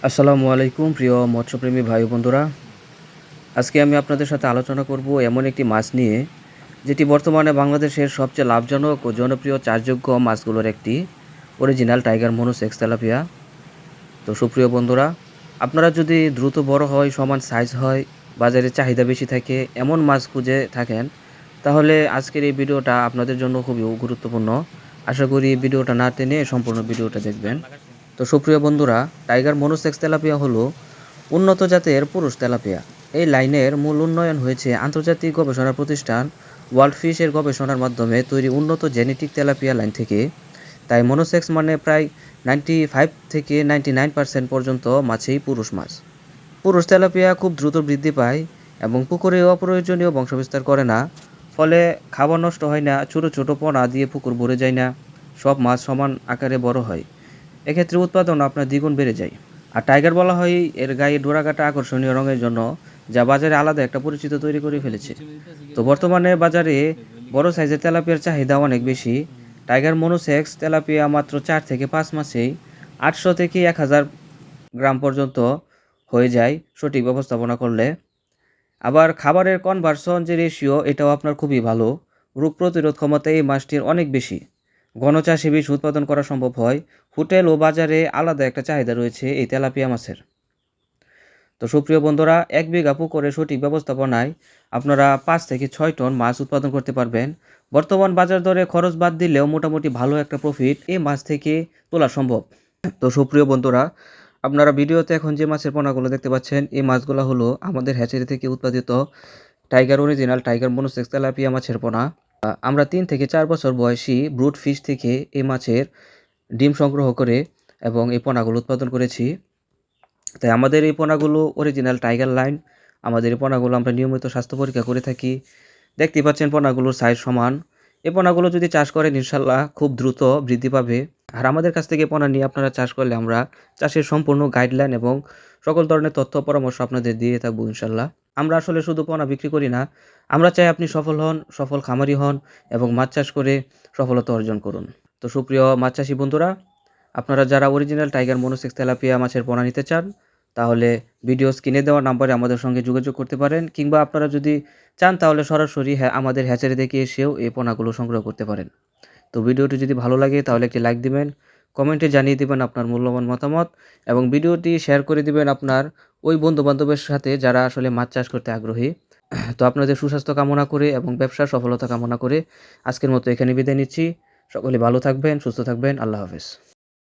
আসসালামু আলাইকুম প্রিয় মৎস্যপ্রেমী ভাই ও বন্ধুরা। আজকে আমি আপনাদের সাথে আলোচনা করব এমন একটি মাছ নিয়ে, যেটি বর্তমানে বাংলাদেশের সবচেয়ে লাভজনক ও জনপ্রিয় চাষযোগ্য মাছগুলোর একটি, অরিজিনাল টাইগার মনোসেক্স তেলাপিয়া। তো সুপ্রিয় বন্ধুরা, আপনারা যদি দ্রুত বড় হয়, সমান সাইজ হয়, বাজারে চাহিদা বেশি থাকে এমন মাছ খুঁজে থাকেন, তাহলে আজকের এই ভিডিওটা আপনাদের জন্য খুবই গুরুত্বপূর্ণ। আশা করি ভিডিওটা না টেনে সম্পূর্ণ ভিডিওটা দেখবেন। তো সুপ্রিয় বন্ধুরা, টাইগার মনোসেক্স তেলাপিয়া হলো উন্নত জাতের পুরুষ তেলাপিয়া। এই লাইনের মূল উন্নয়ন হয়েছে আন্তর্জাতিক গবেষণা প্রতিষ্ঠান ওয়ার্ল্ড ফিশের গবেষণার মাধ্যমে তৈরি উন্নত জেনেটিক তেলাপিয়া লাইন থেকে। তাই মনোসেক্স মানে প্রায় 95 থেকে 99% পর্যন্ত মাছেই পুরুষ মাছ। পুরুষ তেলাপিয়া খুব দ্রুত বৃদ্ধি পায় এবং পুকুরে অপ্রয়োজনীয় বংশবিস্তার করে না। ফলে খাবার নষ্ট হয় না, ছোট ছোট পোনা দিয়ে পুকুর ভরে যায় না, সব মাছ সমান আকারে বড় হয়। এক্ষেত্রে উৎপাদন আপনার দ্বিগুণ বেড়ে যায়। আর টাইগার বলা হয় এর গায়ে ডোরাকাটা আকর্ষণীয় রঙের জন্য, যা বাজারে আলাদা একটা পরিচিত তৈরি করে ফেলেছে। তো বর্তমানে বাজারে বড় সাইজের তেলাপিয়ার চাহিদা অনেক বেশি। টাইগার মনোসেক্স তেলাপিয়া মাত্র 4 থেকে 5 মাসেই 800 থেকে 1000 গ্রাম পর্যন্ত হয়ে যায় সঠিক ব্যবস্থাপনা করলে। আবার খাবারের কনভার্সন যে রেশিও, এটাও আপনার খুবই ভালো। রোগ প্রতিরোধ ক্ষমতা এই মাছটির অনেক বেশি। ঘন চাষে বেশি উৎপাদন করা সম্ভব হয়। হোটেল ও বাজারে আলাদা একটা চাহিদা রয়েছে এই তেলাপিয়া মাছের। তো সুপ্রিয় বন্ধুরা, 1 বিঘা পুকুরে সঠিক ব্যবস্থাপনায় আপনারা 5 থেকে 6 টন মাছ উৎপাদন করতে পারবেন। বর্তমান বাজার দরে খরচ বাদ দিলেও মোটামুটি ভালো একটা প্রফিট এই মাছ থেকে তোলা সম্ভব। তো সুপ্রিয় বন্ধুরা, আপনারা ভিডিওতে এখন যে মাছের পোনাগুলো দেখতে পাচ্ছেন, এই মাছগুলো হলো আমাদের হ্যাচারি থেকে উৎপাদিত tiger original tiger monosex tilapia মাছের পোনা। আমরা 3 থেকে 4 বছর বয়সী ব্রুড ফিশ থেকে এই মাছের ডিম সংগ্রহ করে এবং এই পোনাগুলো উৎপাদন করেছি। তাই আমাদের এই পোনাগুলো অরিজিনাল টাইগার লাইন। আমাদের এই পোনাগুলো আমরা নিয়মিত স্বাস্থ্য পরীক্ষা করে থাকি। দেখতেই পাচ্ছেন পোনাগুলোর সাইজ সমান। এই পোনাগুলো যদি চাষ করেন ইনশাল্লাহ খুব দ্রুত বৃদ্ধি পাবে। আর আমাদের কাছ থেকে পোনা নিয়ে আপনারা চাষ করলে আমরা চাষের সম্পূর্ণ গাইডলাইন এবং সকল ধরনের তথ্য পরামর্শ আপনাদের দিয়ে থাকবো ইনশাল্লাহ। আমরা আসলে শুধু পোনা বিক্রি করি না, আমরা চাই আপনি সফল হন, সফল খামারি হন এবং মাছ চাষ করে সফলতা অর্জন করুন। তো সুপ্রিয় মাছ চাষি বন্ধুরা, আপনারা যারা অরিজিনাল টাইগার মনোসেক্স তেলাপিয়া মাছের পোনা নিতে চান, তাহলে ভিডিও স্ক্রিনে দেওয়া নাম্বারে আমাদের সঙ্গে যোগাযোগ করতে পারেন, কিংবা আপনারা যদি চান তাহলে সরাসরি আমাদের হ্যাচারি থেকে এসেও এই পোনাগুলো সংগ্রহ করতে পারেন। তো ভিডিওটি যদি ভালো লাগে তাহলে একটি লাইক দিবেন, কমেন্টে জানিয়ে দিবেন আপনার মূল্যবান মতামত এবং ভিডিওটি শেয়ার করে দিবেন আপনার ওই বন্ধু-বান্ধবের সাথে যারা আসলে মাছ চাষ করতে আগ্রহী। তো আপনাদের সুস্বাস্থ্য কামনা করে এবং ব্যবসার সফলতা কামনা করে আজকের মতো এখানে বিদায় নিচ্ছি। সকলে ভালো থাকবেন, সুস্থ থাকবেন। আল্লাহ হাফেজ।